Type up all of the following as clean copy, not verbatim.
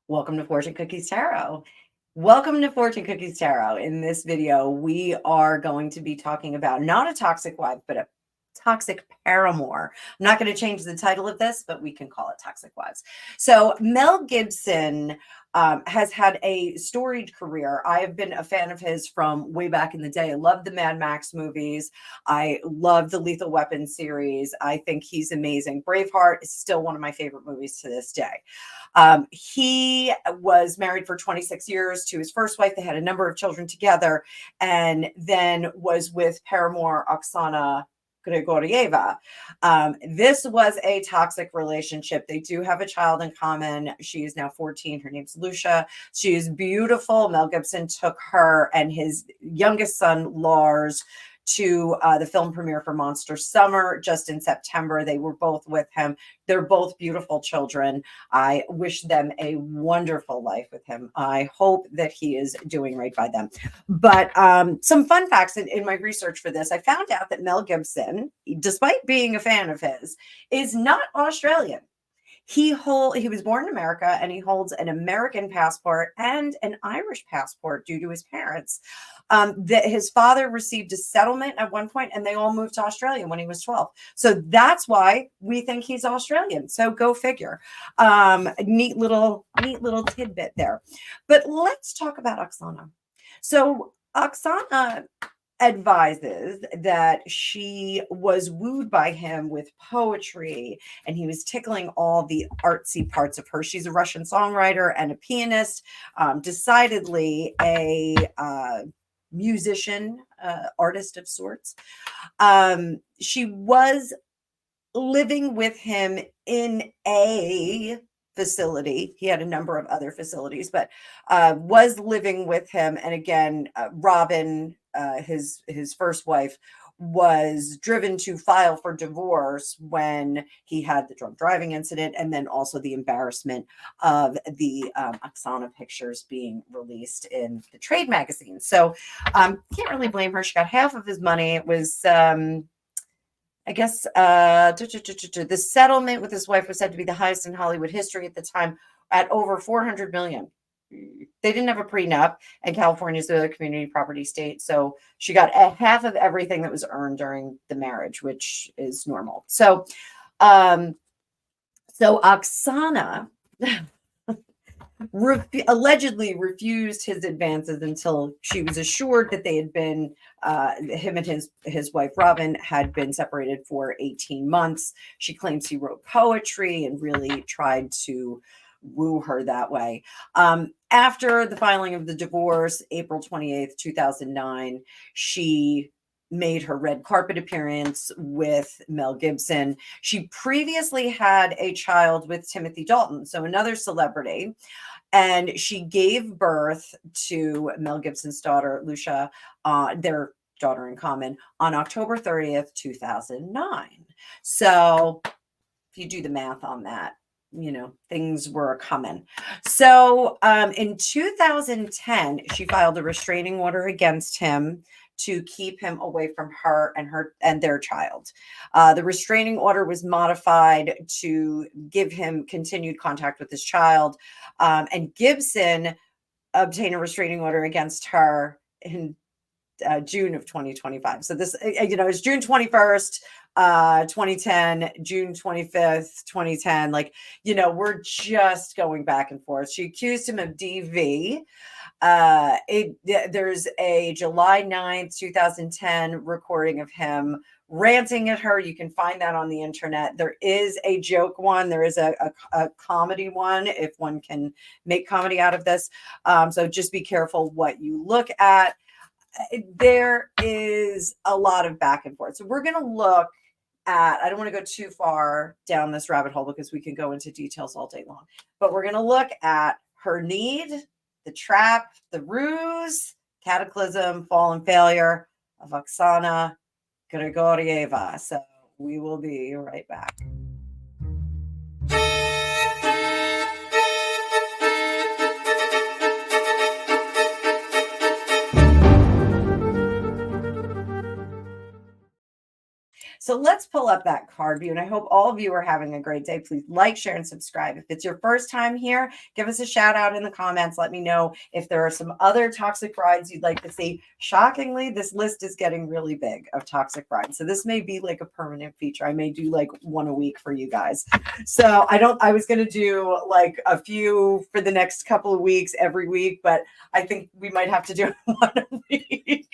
Welcome to Fortune Cookies Tarot. Welcome to Fortune Cookies Tarot. In this video, we are going to be talking about not a toxic wife, but a toxic paramour. I'm not going to change the title of this, but we can call it Toxic Wives. So Mel Gibson has had a storied career. I have been a fan of his from way back in the day. I love the Mad Max movies. I love the Lethal Weapon series. I think he's amazing. Braveheart is still one of my favorite movies to this day. He was married for 26 years to his first wife. They had a number of children together, and then was with paramour Oksana Grigorieva. This was a toxic relationship. They do have a child in common. She is now 14. Her name's Lucia. She is beautiful. Mel Gibson took her and his youngest son, Lars, to the film premiere for Monster Summer just in September. They were both with him. They're both beautiful children. I wish them a wonderful life with him. I hope that he is doing right by them. But some fun facts in my research for this, I found out that Mel Gibson, despite being a fan of his, is not Australian. He was born in America, and he holds an American passport and an Irish passport due to his parents. That his father received a settlement at one point, and they all moved to Australia when he was 12. So that's why we think he's Australian. So go figure. Neat little tidbit there. But let's talk about Oksana. So Oksana advises that she was wooed by him with poetry, and he was tickling all the artsy parts of her. She's a Russian songwriter and a pianist, decidedly a musician, artist of sorts. She was living with him in a facility. He had a number of other facilities, but was living with him. And again, Robin, his first wife, was driven to file for divorce when he had the drunk driving incident, and then also the embarrassment of the Oksana pictures being released in the trade magazine. So can't really blame her. She got half of his money. It was I guess the settlement with his wife was said to be the highest in Hollywood history at the time, at over $400 million. They didn't have a prenup, and California is a community property state, so she got half of everything that was earned during the marriage, which is normal. So Oksana allegedly refused his advances until she was assured that they had been, him and his wife Robin had been separated for 18 months. She claims he wrote poetry and really tried to woo her that way. After the filing of the divorce, April 28th, 2009, she made her red carpet appearance with Mel Gibson. She previously had a child with Timothy Dalton, so another celebrity, and she gave birth to Mel Gibson's daughter, Lucia, their daughter in common, on October 30th, 2009. So if you do the math on that, things were coming. So in 2010, she filed a restraining order against him to keep him away from her and their child. The restraining order was modified to give him continued contact with his child, and Gibson obtained a restraining order against her in June of 2025. So this, it's June 21st, 2010, June 25th, 2010. We're just going back and forth. She accused him of DV. There's a July 9th, 2010 recording of him ranting at her. You can find that on the internet. There is a joke one. There is a comedy one, if one can make comedy out of this. So just be careful what you look at. There is a lot of back and forth. So we're going to look at, I don't want to go too far down this rabbit hole because we can go into details all day long, but we're going to look at her need, the trap, the ruse, cataclysm, fall and failure of Oksana Grigorieva. So we will be right back. So so let's pull up that card view, and I hope all of you are having a great day. Please like, share, and subscribe. If it's your first time here, give us a shout out in the comments. Let me know if there are some other toxic brides you'd like to see. Shockingly, this list is getting really big of toxic brides. So this may be like a permanent feature. I may do like one a week for you guys. So I was going to do like a few for the next couple of weeks, every week, but I think we might have to do one a week.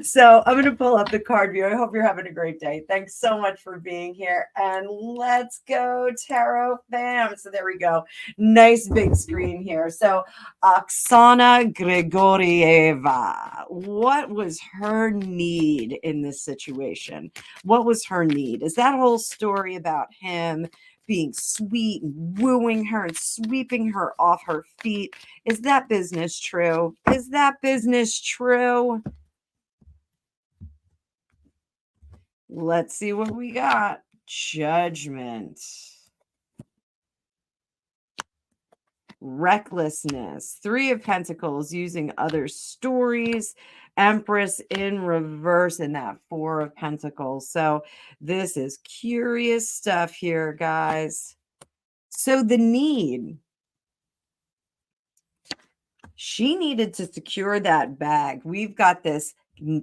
So I'm going to pull up the card view. I hope you're having a great day. Thanks so much for being here. And let's go, Tarot fam. So there we go. Nice big screen here. So Oksana Grigorieva, what was her need in this situation? What was her need? Is that whole story about him being sweet and wooing her and sweeping her off her feet? Is that business true? Is that business true? Let's see what we got. Judgment. Recklessness. 3 of Pentacles, using other stories. Empress in reverse, and that 4 of Pentacles. So this is curious stuff here, guys. So the need. She needed to secure that bag. We've got this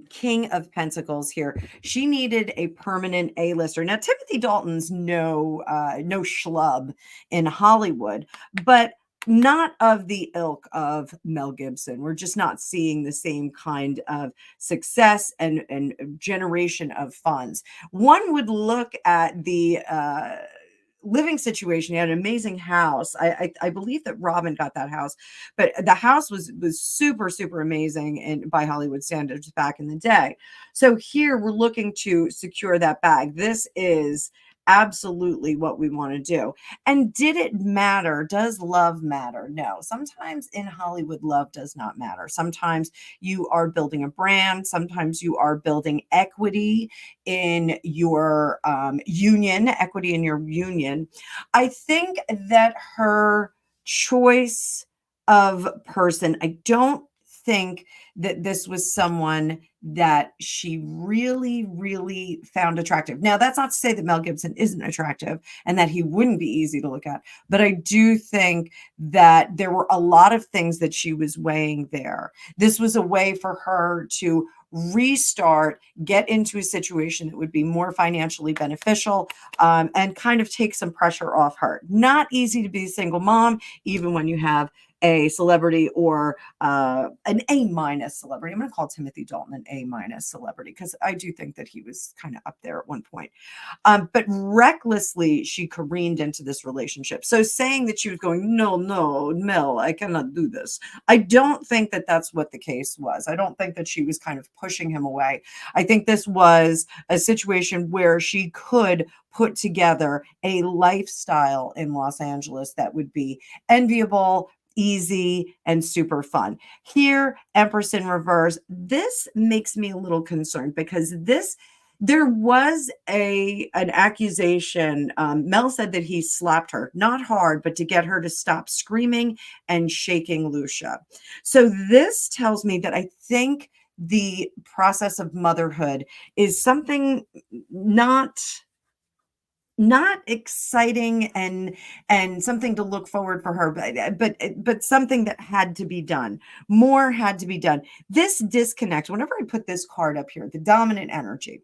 King of Pentacles here. She needed a permanent A-lister. Now, Timothy Dalton's no schlub in Hollywood, but not of the ilk of Mel Gibson. We're just not seeing the same kind of success and generation of funds. One would look at the living situation. He had an amazing house. I believe that Robin got that house, but the house was super, super amazing and by Hollywood standards back in the day. So here we're looking to secure that bag. This is absolutely what we want to do. And did it matter? Does love matter? No. Sometimes in Hollywood, love does not matter. Sometimes you are building a brand. Sometimes you are building equity in your union, equity in your union. I think that her choice of person, I don't think that this was someone that she really, really found attractive. Now, that's not to say that Mel Gibson isn't attractive and that he wouldn't be easy to look at, but I do think that there were a lot of things that she was weighing there. This was a way for her to restart, get into a situation that would be more financially beneficial, and kind of take some pressure off her. Not easy to be a single mom, even when you have a celebrity or an A- celebrity. I'm going to call Timothy Dalton an A- celebrity because I do think that he was kind of up there at one point. But recklessly, she careened into this relationship. So saying that she was going, no, Mel, I cannot do this. I don't think that that's what the case was. I don't think that she was kind of pushing him away. I think this was a situation where she could put together a lifestyle in Los Angeles that would be enviable, easy, and super fun. Here, Empress in reverse. This makes me a little concerned because there was an accusation. Mel said that he slapped her, not hard, but to get her to stop screaming and shaking Lucia. So this tells me that I think the process of motherhood is something not exciting and something to look forward for her, but something that had to be done. More had to be done. This disconnect, whenever I put this card up here, the dominant energy,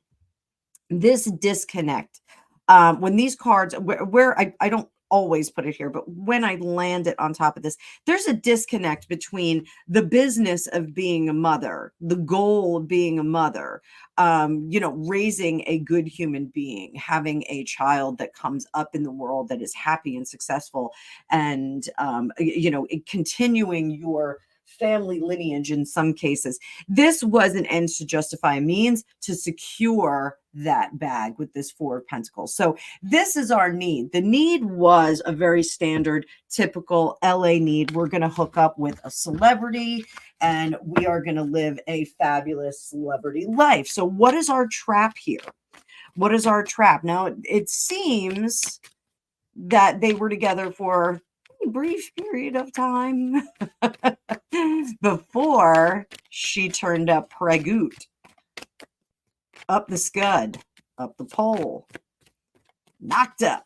this disconnect, when these cards, where I don't always put it here, but when I land it on top of this, there's a disconnect between the business of being a mother, the goal of being a mother, raising a good human being, having a child that comes up in the world that is happy and successful, and continuing your family lineage in some cases. This was an end to justify a means to secure that bag with this 4 of Pentacles. So this is our need. The need was a very standard, typical LA need. We're going to hook up with a celebrity and we are going to live a fabulous celebrity life. So what is our trap here? What is our trap? Now, it seems that they were together for a brief period of time before she turned up pregoot, up the scud. Up the pole. Knocked up.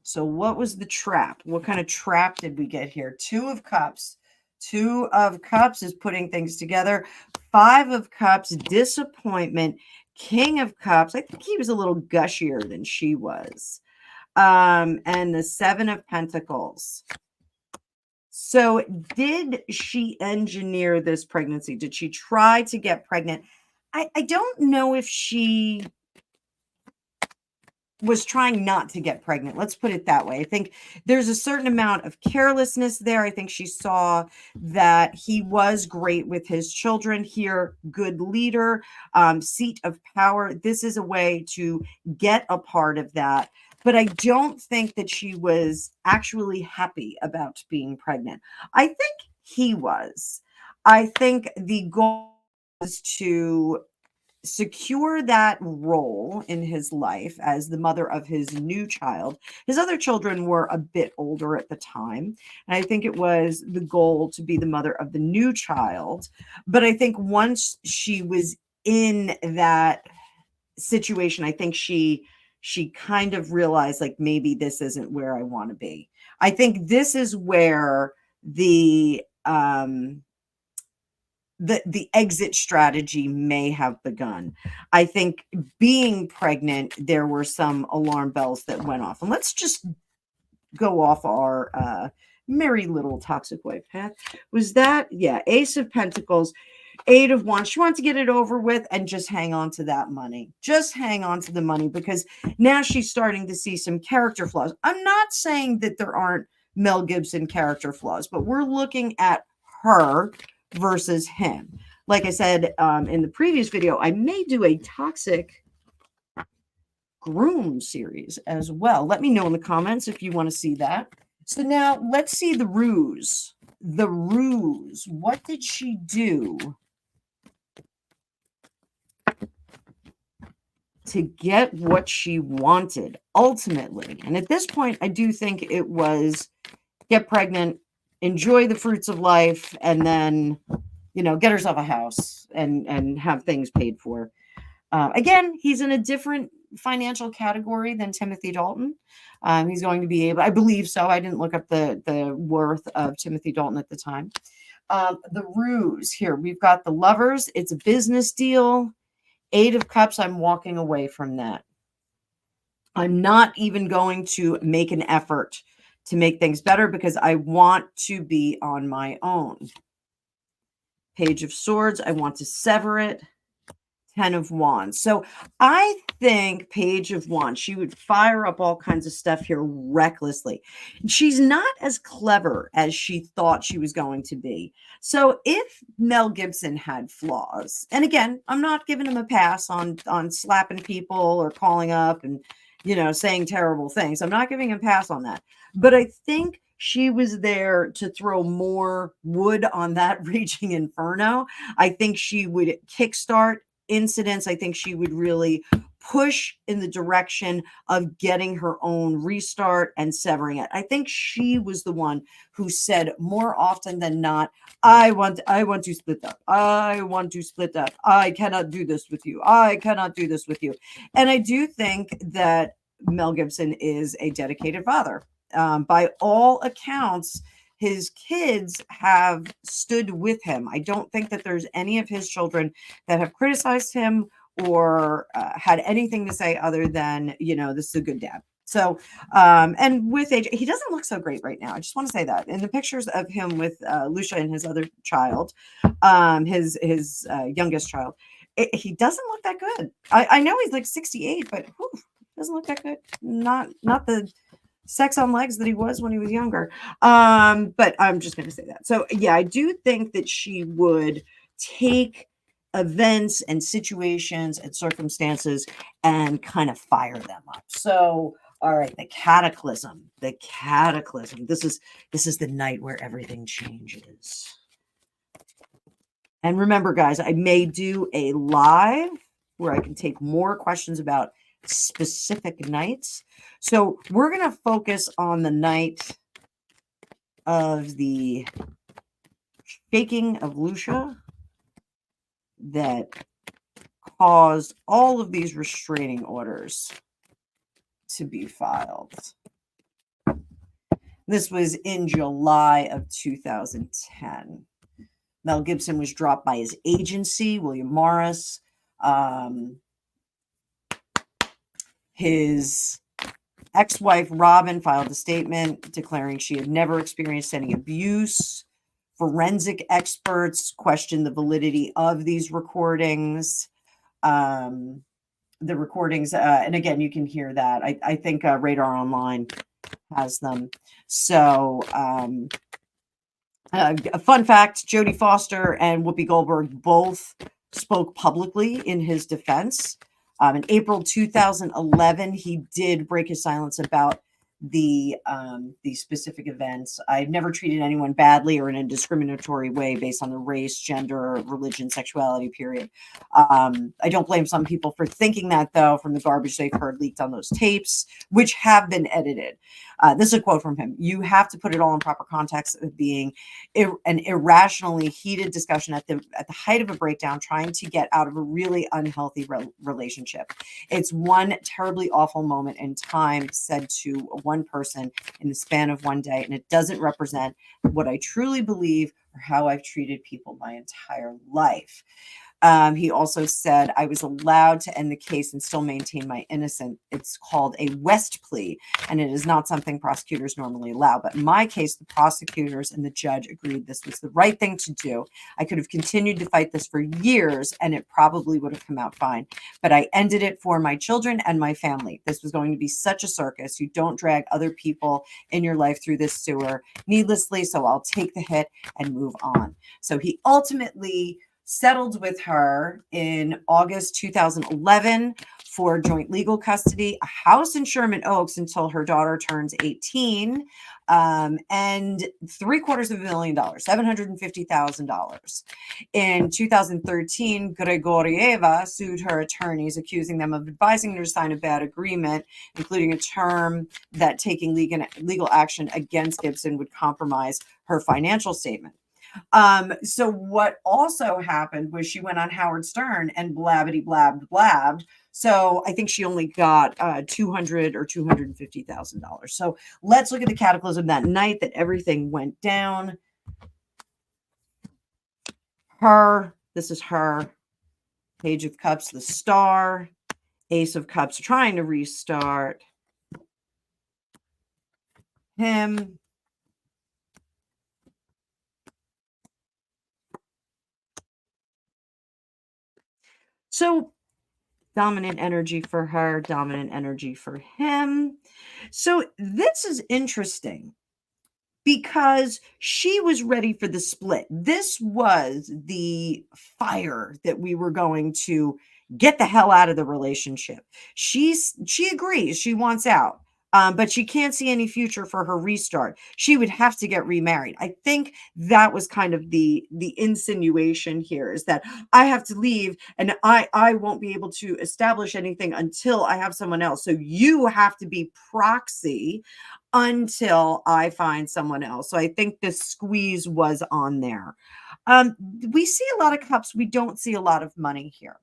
So what was the trap? What kind of trap did we get here? 2 of Cups. 2 of Cups is putting things together. 5 of Cups, disappointment. King of Cups. I think he was a little gushier than she was. And the 7 of Pentacles. So did she engineer this pregnancy? Did she try to get pregnant? I don't know if she was trying not to get pregnant. Let's put it that way. I think there's a certain amount of carelessness there. I think she saw that he was great with his children here. Good leader, seat of power. This is a way to get a part of that. But I don't think that she was actually happy about being pregnant. I think he was. I think the goal was to secure that role in his life as the mother of his new child. His other children were a bit older at the time, and I think it was the goal to be the mother of the new child. But I think once she was in that situation, I think she kind of realized, like, maybe this isn't where I want to be. I think this is where the exit strategy may have begun. I think being pregnant, there were some alarm bells that went off. And let's just go off our merry little toxic wife path. Was that, yeah, Ace of Pentacles, 8 of Wands. She wants to get it over with and just hang on to that money. Just hang on to the money, because now she's starting to see some character flaws. I'm not saying that there aren't Mel Gibson character flaws, but we're looking at her versus him. Like I said in the previous video, I may do a toxic groom series as well. Let me know in the comments if you want to see that. So now let's see the ruse. The ruse. What did she do to get what she wanted ultimately? And at this point, I do think it was get pregnant, enjoy the fruits of life, and then, you know, get herself a house and have things paid for. Again, he's in a different financial category than Timothy Dalton. He's going to be able, I believe so. I didn't look up the worth of Timothy Dalton at the time. The ruse here, we've got the Lovers. It's a business deal. 8 of Cups, I'm walking away from that. I'm not even going to make an effort to make things better because I want to be on my own. Page of Swords, I want to sever it. 10 of Wands. So I think Page of Wands, she would fire up all kinds of stuff here recklessly. She's not as clever as she thought she was going to be. So if Mel Gibson had flaws, and again, I'm not giving him a pass on slapping people or calling up and, you know, saying terrible things. I'm not giving him a pass on that. But I think she was there to throw more wood on that raging inferno. I think she would kickstart incidents. I think she would really push in the direction of getting her own restart and severing it. I think she was the one who said more often than not, I want to split up. I want to split up. I cannot do this with you. I cannot do this with you. And I do think that Mel Gibson is a dedicated father. By all accounts, his kids have stood with him. I don't think that there's any of his children that have criticized him or had anything to say other than, you know, this is a good dad. So, and with age, he doesn't look so great right now. I just want to say that in the pictures of him with Lucia and his other child, his youngest child, he doesn't look that good. I know he's like 68, but doesn't look that good. Not the sex on legs that he was when he was younger. But I'm just going to say that. So yeah, I do think that she would take events and situations and circumstances and kind of fire them up. So, all right, the cataclysm. This is the night where everything changes. And remember, guys, I may do a live where I can take more questions about specific nights. So we're going to focus on the night of the shaking of Lucia that caused all of these restraining orders to be filed. This was in July of 2010. Mel Gibson was dropped by his agency, William Morris. His ex-wife, Robin, filed a statement declaring she had never experienced any abuse. Forensic experts questioned the validity of these recordings. The recordings, and again, you can hear that. I think Radar Online has them. So, a fun fact, Jodie Foster and Whoopi Goldberg both spoke publicly in his defense. In April 2011, he did break his silence about the specific events. I've never treated anyone badly or in a discriminatory way based on the race, gender, religion, sexuality, period. I don't blame some people for thinking that, though, from the garbage they've heard leaked on those tapes, which have been edited. This is a quote from him. You have to put it all in proper context of being an irrationally heated discussion at the height of a breakdown, trying to get out of a really unhealthy relationship. It's one terribly awful moment in time said to one person in the span of one day, and it doesn't represent what I truly believe or how I've treated people my entire life. He also said, I was allowed to end the case and still maintain my innocence. It's called a West plea, and it is not something prosecutors normally allow. But in my case, the prosecutors and the judge agreed this was the right thing to do. I could have continued to fight this for years, and it probably would have come out fine. But I ended it for my children and my family. This was going to be such a circus. You don't drag other people in your life through this sewer needlessly, so I'll take the hit and move on. So he ultimately settled with her in August 2011 for joint legal custody, a house in Sherman Oaks until her daughter turns 18, and $750,000, $750,000. In 2013, Grigorieva sued her attorneys, accusing them of advising her to sign a bad agreement, including a term that taking legal action against Gibson would compromise her financial statement. So what also happened was she went on Howard Stern and blabbed. So I think she only got $200,000 or $250,000. So let's look at the Cataclysm that night that everything went down. This is her. Page of Cups, the Star, Ace of Cups, trying to restart. Him. So dominant energy for her, dominant energy for him. So this is interesting because she was ready for the split. This was the fire that we were going to get the hell out of the relationship. She agrees. She wants out. But she can't see any future for her restart. She would have to get remarried. I think that was kind of the insinuation here, is that I have to leave and I won't be able to establish anything until I have someone else. So you have to be proxy until I find someone else. So I think the squeeze was on there. We see a lot of cups. We don't see a lot of money here.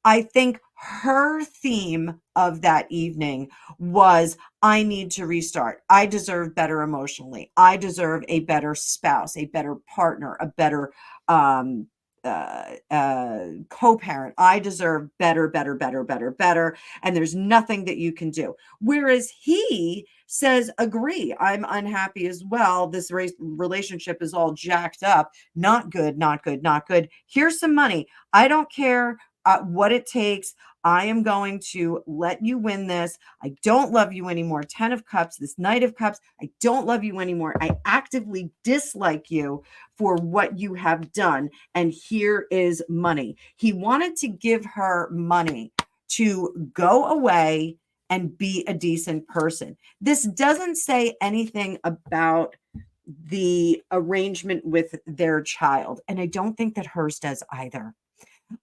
I think her theme of that evening was, I need to restart. I deserve better emotionally. I deserve a better spouse, a better partner, a better co-parent. I deserve better. And there's nothing that you can do. Whereas he says, agree. I'm unhappy as well. This relationship is all jacked up. Not good. Here's some money. I don't care what it takes. I am going to let you win this. I don't love you anymore. 10 of Cups, this Knight of Cups. I don't love you anymore. I actively dislike you for what you have done. And here is money. He wanted to give her money to go away and be a decent person. This doesn't say anything about the arrangement with their child. And I don't think that hers does either.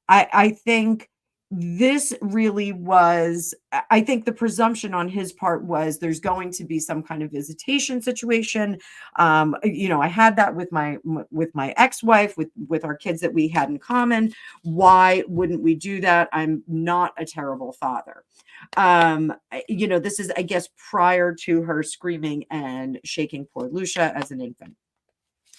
I think this really was, I think the presumption on his part was there's going to be some kind of visitation situation. I had that with my ex-wife, with our kids that we had in common. Why wouldn't we do that? I'm not a terrible father. This is, I guess, prior to her screaming and shaking poor Lucia as an infant.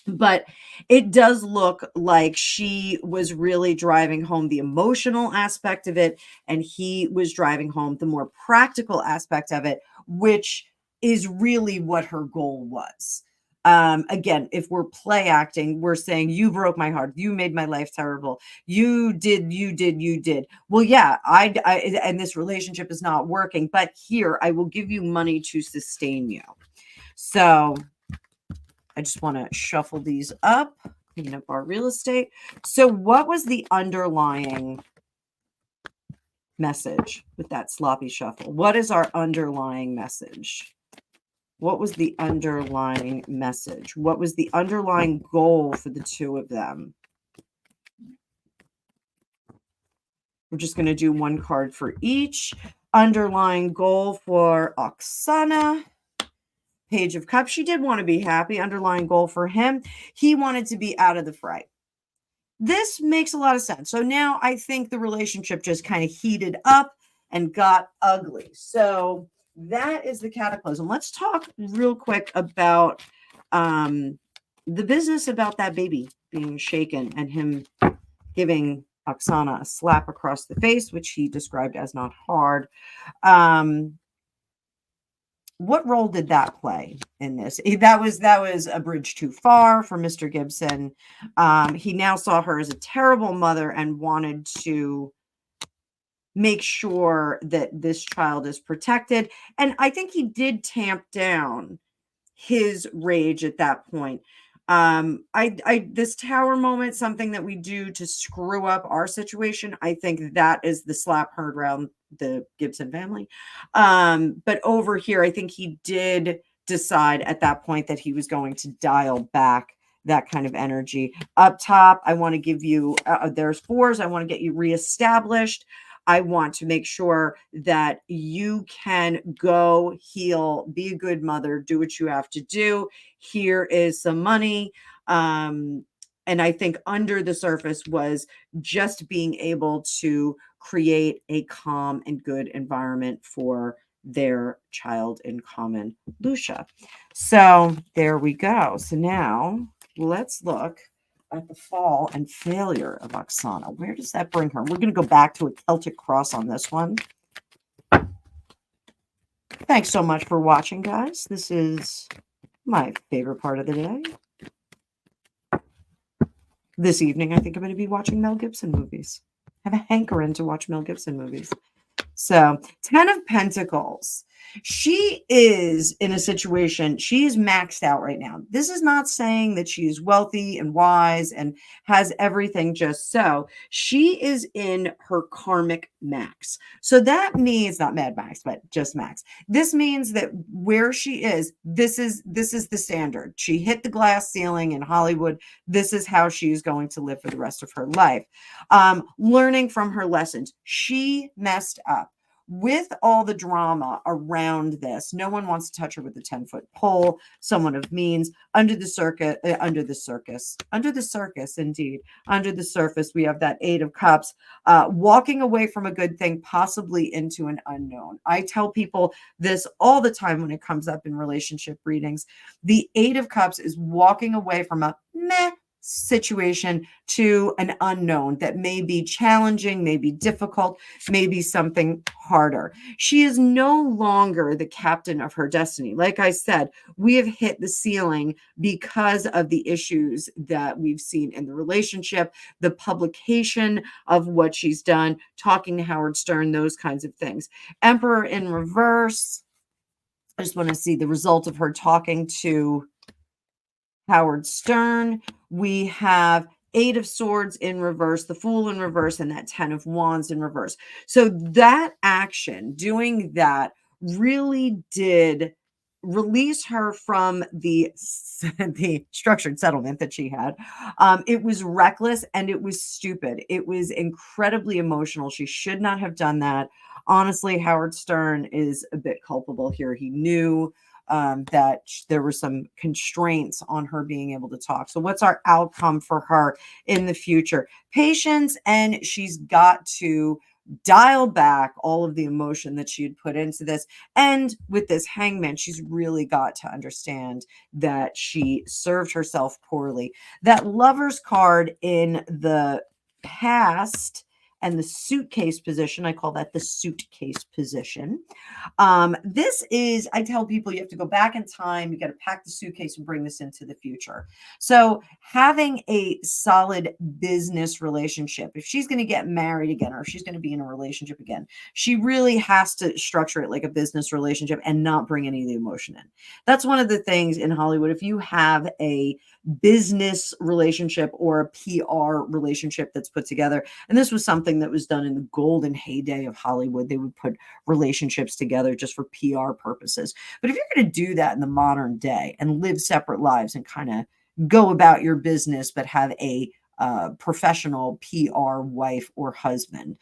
But it does look like she was really driving home the emotional aspect of it, and he was driving home the more practical aspect of it, which is really what her goal was. Again, if we're play acting, we're saying, you broke my heart, you made my life terrible, you did. Well, yeah, and this relationship is not working, but here I will give you money to sustain you. So I just want to shuffle these up, clean up our real estate. So what was the underlying message with that sloppy shuffle? What is our underlying message? What was the underlying message? What was the underlying goal for the two of them? We're just going to do one card for each. Underlying goal for Oksana. Page of Cups. She did want to be happy. Underlying goal for him. He wanted to be out of the fray. This makes a lot of sense. So now I think the relationship just kind of heated up and got ugly. So that is the Cataclysm. Let's talk real quick about the business about that baby being shaken and him giving Oksana a slap across the face, which he described as not hard. What role did that play in this? That was a bridge too far for Mr. Gibson. He now saw her as a terrible mother and wanted to make sure that this child is protected. And I think he did tamp down his rage at that point. This tower moment, something that we do to screw up our situation, I think that is the slap heard around the Gibson family. But over here, I think he did decide at that point that he was going to dial back that kind of energy. Up top, I want to give you, there's fours. I want to get you reestablished. I want to make sure that you can go heal, be a good mother, do what you have to do. Here is some money. And I think under the surface was just being able to create a calm and good environment for their child in common, Lucia. So there we go. So now let's look at the fall and failure of Oksana. Where does that bring her? We're going to go back to a Celtic cross on this one. Thanks so much for watching, guys. This is my favorite part of the day. This evening, I think I'm going to be watching Mel Gibson movies. I have a hankering to watch Mel Gibson movies. So 10 of Pentacles. She is in a situation, she's maxed out right now. This is not saying that she's wealthy and wise and has everything just so. She is in her karmic max. So that means not mad max, but just max. This means that where she is, this is the standard. She hit the glass ceiling in Hollywood. This is how she's going to live for the rest of her life. Learning from her lessons. She messed up. With all the drama around this, no one wants to touch her with a 10-foot pole, someone of means. Under the circus, indeed. Under the surface, we have that 8 of Cups, walking away from a good thing, possibly into an unknown. I tell people this all the time when it comes up in relationship readings. The 8 of Cups is walking away from a meh situation to an unknown that may be challenging, may be difficult, maybe something harder. She is no longer the captain of her destiny. Like I said, we have hit the ceiling because of the issues that we've seen in the relationship, the publication of what she's done, talking to Howard Stern, those kinds of things. Emperor in reverse. I just want to see the result of her talking to Howard Stern. We have 8 of Swords in reverse, the Fool in reverse, and that 10 of Wands in reverse. So that action, doing that, really did release her from the structured settlement that she had. It was reckless and it was stupid. It was incredibly emotional. She should not have done that. Honestly, Howard Stern is a bit culpable here. He knew that there were some constraints on her being able to talk. So, what's our outcome for her in the future? Patience, and she's got to dial back all of the emotion that she had put into this. And with this hangman, she's really got to understand that she served herself poorly. That lover's card in the past and the suitcase position, I call that the suitcase position. This is, I tell people you have to go back in time, you got to pack the suitcase and bring this into the future. So having a solid business relationship, if she's going to get married again, or if she's going to be in a relationship again, she really has to structure it like a business relationship and not bring any of the emotion in. That's one of the things in Hollywood. If you have a business relationship or a PR relationship that's put together, and this was something that was done in the golden heyday of Hollywood, they would put relationships together just for PR purposes. But if you're going to do that in the modern day and live separate lives and kind of go about your business, but have a professional PR wife or husband,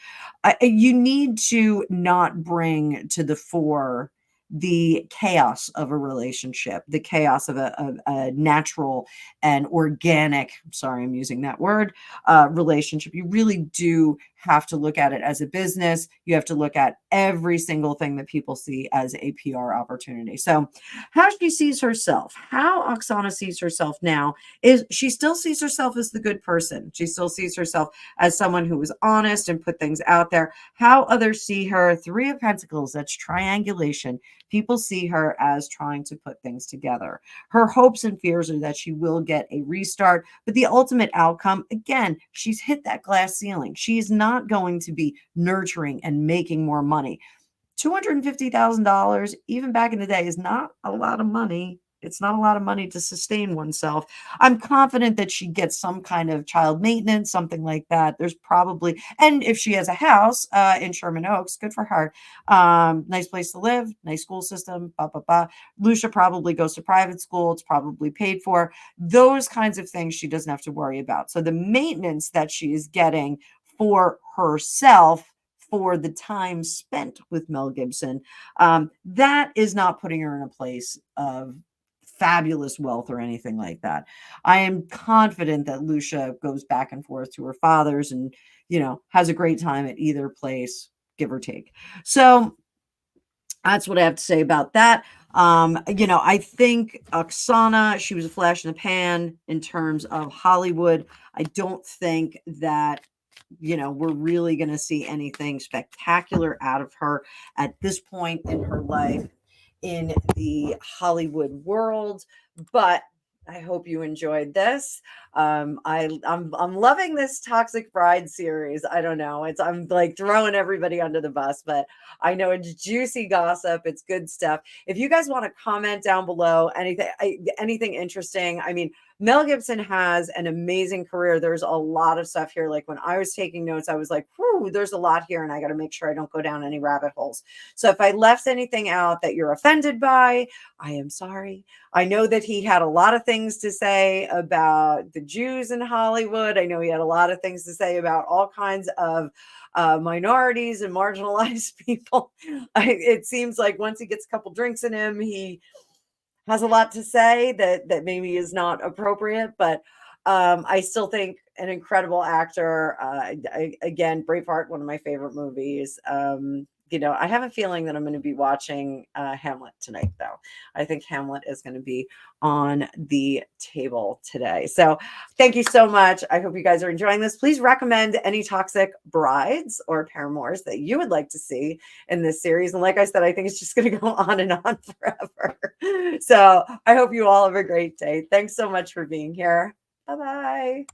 you need to not bring to the fore the chaos of a relationship, the chaos of a natural and organic, sorry, I'm using that word, relationship. You really do have to look at it as a business. You have to look at every single thing that people see as a PR opportunity. So how she sees herself, how Oksana sees herself now is she still sees herself as the good person. She still sees herself as someone who was honest and put things out there. How others see her, Three of Pentacles, that's triangulation. People see her as trying to put things together. Her hopes and fears are that she will get a restart, but the ultimate outcome, again, she's hit that glass ceiling. She's not going to be nurturing and making more money. $250,000, even back in the day, is not a lot of money. It's not a lot of money to sustain oneself. I'm confident that she gets some kind of child maintenance, something like that. There's probably, and if she has a house in Sherman Oaks, good for her. Nice place to live, nice school system, blah, blah, blah. Lucia probably goes to private school. It's probably paid for. Those kinds of things she doesn't have to worry about. So the maintenance that she is getting for herself for the time spent with Mel Gibson, that is not putting her in a place of fabulous wealth or anything like that. I am confident that Lucia goes back and forth to her father's and, has a great time at either place, give or take. So that's what I have to say about that. I think Oksana, she was a flash in the pan in terms of Hollywood. I don't think that we're really going to see anything spectacular out of her at this point in her life in the Hollywood world. But I hope you enjoyed this. I'm loving this Toxic Bride series. I don't know. I'm like throwing everybody under the bus, but I know it's juicy gossip. It's good stuff. If you guys want to comment down below anything interesting, I mean, Mel Gibson has an amazing career. There's a lot of stuff here. Like when I was taking notes, I was like, whew, there's a lot here, and I got to make sure I don't go down any rabbit holes. So if I left anything out that you're offended by, I am sorry. I know that he had a lot of things to say about the Jews in Hollywood. I know he had a lot of things to say about all kinds of minorities and marginalized people. It seems like once he gets a couple drinks in him, he has a lot to say that maybe is not appropriate, but I still think an incredible actor. Again, Braveheart, one of my favorite movies. I have a feeling that I'm going to be watching Hamlet tonight, though. I think Hamlet is going to be on the table today. So thank you so much. I hope you guys are enjoying this. Please recommend any toxic brides or paramours that you would like to see in this series. And like I said, I think it's just going to go on and on forever. So I hope you all have a great day. Thanks so much for being here. Bye-bye.